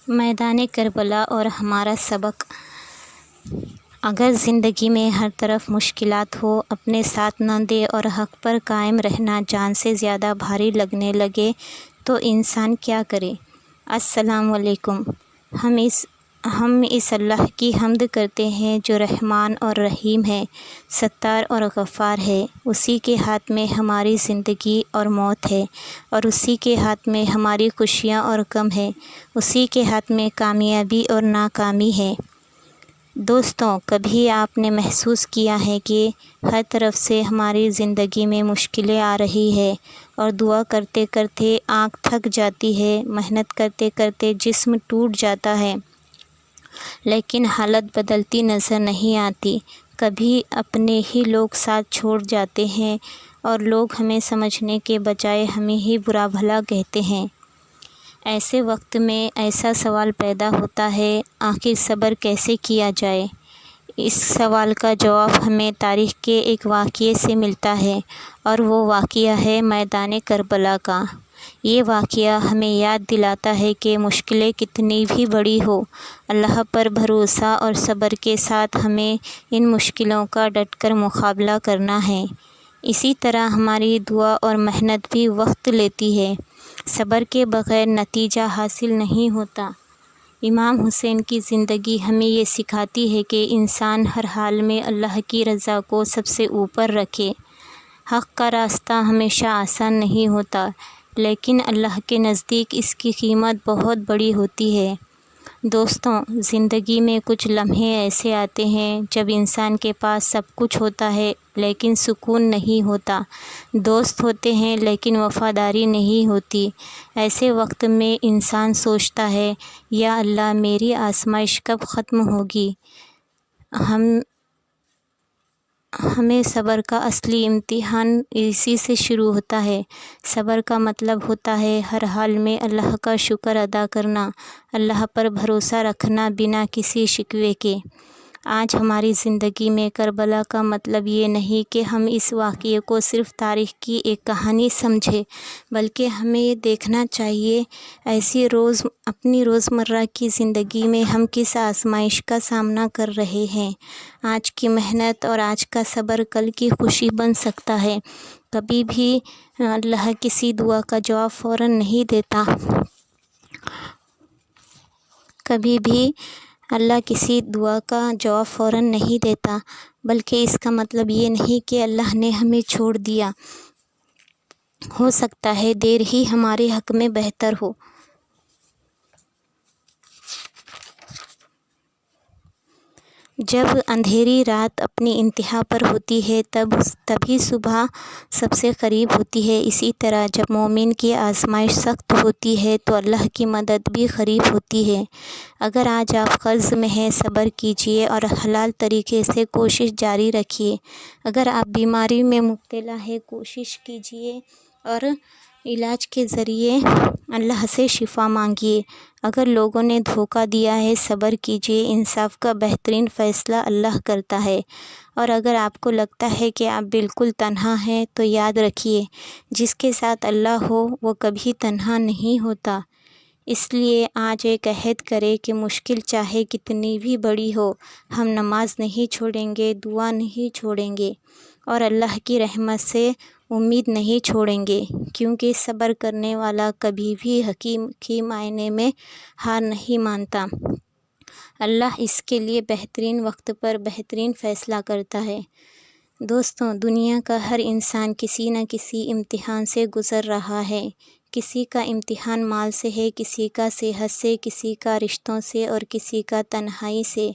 میدان کربلا اور ہمارا سبق۔ اگر زندگی میں ہر طرف مشکلات ہو، اپنے ساتھ نہ دے اور حق پر قائم رہنا جان سے زیادہ بھاری لگنے لگے تو انسان کیا کرے؟ السلام علیکم۔ ہم اس اللہ کی حمد کرتے ہیں جو رحمان اور رحیم ہے، ستار اور غفار ہے۔ اسی کے ہاتھ میں ہماری زندگی اور موت ہے، اور اسی کے ہاتھ میں ہماری خوشیاں اور غم ہے۔ اسی کے ہاتھ میں کامیابی اور ناکامی ہے۔ دوستوں، کبھی آپ نے محسوس کیا ہے کہ ہر طرف سے ہماری زندگی میں مشکلیں آ رہی ہے اور دعا کرتے کرتے آنکھ تھک جاتی ہے، محنت کرتے کرتے جسم ٹوٹ جاتا ہے، لیکن حالت بدلتی نظر نہیں آتی۔ کبھی اپنے ہی لوگ ساتھ چھوڑ جاتے ہیں اور لوگ ہمیں سمجھنے کے بجائے ہمیں ہی برا بھلا کہتے ہیں۔ ایسے وقت میں ایسا سوال پیدا ہوتا ہے، آخر صبر کیسے کیا جائے؟ اس سوال کا جواب ہمیں تاریخ کے ایک واقعے سے ملتا ہے، اور وہ واقعہ ہے میدان کربلا کا۔ یہ واقعہ ہمیں یاد دلاتا ہے کہ مشکلیں کتنی بھی بڑی ہو، اللہ پر بھروسہ اور صبر کے ساتھ ہمیں ان مشکلوں کا ڈٹ کر مقابلہ کرنا ہے۔ اسی طرح ہماری دعا اور محنت بھی وقت لیتی ہے۔ صبر کے بغیر نتیجہ حاصل نہیں ہوتا۔ امام حسین کی زندگی ہمیں یہ سکھاتی ہے کہ انسان ہر حال میں اللہ کی رضا کو سب سے اوپر رکھے۔ حق کا راستہ ہمیشہ آسان نہیں ہوتا، لیکن اللہ کے نزدیک اس کی قیمت بہت بڑی ہوتی ہے۔ دوستوں، زندگی میں کچھ لمحے ایسے آتے ہیں جب انسان کے پاس سب کچھ ہوتا ہے لیکن سکون نہیں ہوتا، دوست ہوتے ہیں لیکن وفاداری نہیں ہوتی۔ ایسے وقت میں انسان سوچتا ہے، یا اللہ، میری آزمائش کب ختم ہوگی؟ ہمیں صبر کا اصلی امتحان اسی سے شروع ہوتا ہے۔ صبر کا مطلب ہوتا ہے ہر حال میں اللہ کا شکر ادا کرنا، اللہ پر بھروسہ رکھنا بنا کسی شکوے کے۔ آج ہماری زندگی میں کربلا کا مطلب یہ نہیں کہ ہم اس واقعے کو صرف تاریخ کی ایک کہانی سمجھیں، بلکہ ہمیں یہ دیکھنا چاہیے اپنی روزمرہ کی زندگی میں ہم کس آزمائش کا سامنا کر رہے ہیں۔ آج کی محنت اور آج کا صبر کل کی خوشی بن سکتا ہے۔ کبھی بھی اللہ کسی دعا کا جواب فوراً نہیں دیتا۔ بلکہ اس کا مطلب یہ نہیں کہ اللہ نے ہمیں چھوڑ دیا۔ ہو سکتا ہے دیر ہی ہمارے حق میں بہتر ہو۔ جب اندھیری رات اپنی انتہا پر ہوتی ہے تبھی صبح سب سے قریب ہوتی ہے۔ اسی طرح جب مومن کی آزمائش سخت ہوتی ہے تو اللہ کی مدد بھی قریب ہوتی ہے۔ اگر آج آپ قرض میں ہیں، صبر کیجیے اور حلال طریقے سے کوشش جاری رکھیے۔ اگر آپ بیماری میں مبتلا ہیں، کوشش کیجیے اور علاج کے ذریعے اللہ سے شفا مانگیے۔ اگر لوگوں نے دھوکہ دیا ہے، صبر کیجیے، انصاف کا بہترین فیصلہ اللہ کرتا ہے۔ اور اگر آپ کو لگتا ہے کہ آپ بالکل تنہا ہیں تو یاد رکھیے، جس کے ساتھ اللہ ہو وہ کبھی تنہا نہیں ہوتا۔ اس لیے آج ایک عہد کریں کہ مشکل چاہے کتنی بھی بڑی ہو، ہم نماز نہیں چھوڑیں گے، دعا نہیں چھوڑیں گے، اور اللہ کی رحمت سے امید نہیں چھوڑیں گے، کیونکہ صبر کرنے والا کبھی بھی حقیقی معنی میں ہار نہیں مانتا۔ اللہ اس کے لیے بہترین وقت پر بہترین فیصلہ کرتا ہے۔ دوستوں، دنیا کا ہر انسان کسی نہ کسی امتحان سے گزر رہا ہے۔ کسی کا امتحان مال سے ہے، کسی کا صحت سے، کسی کا رشتوں سے اور کسی کا تنہائی سے۔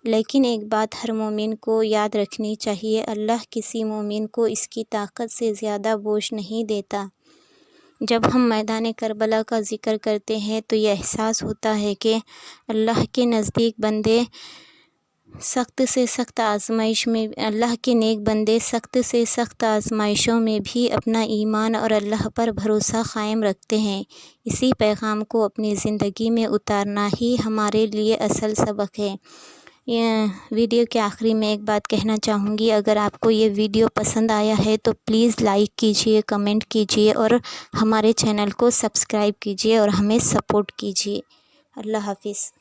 لیکن ایک بات ہر مومن کو یاد رکھنی چاہیے، اللہ کسی مومن کو اس کی طاقت سے زیادہ بوجھ نہیں دیتا۔ جب ہم میدان کربلا کا ذکر کرتے ہیں تو یہ احساس ہوتا ہے کہ اللہ کے نزدیک بندے سخت سے سخت آزمائشوں میں بھی اپنا ایمان اور اللہ پر بھروسہ قائم رکھتے ہیں۔ اسی پیغام کو اپنی زندگی میں اتارنا ہی ہمارے لیے اصل سبق ہے۔ ویڈیو کے آخری میں ایک بات کہنا چاہوں گی، اگر آپ کو یہ ویڈیو پسند آیا ہے تو پلیز لائک کیجیے، کمنٹ کیجیے اور ہمارے چینل کو سبسکرائب کیجیے اور ہمیں سپورٹ کیجیے۔ اللہ حافظ۔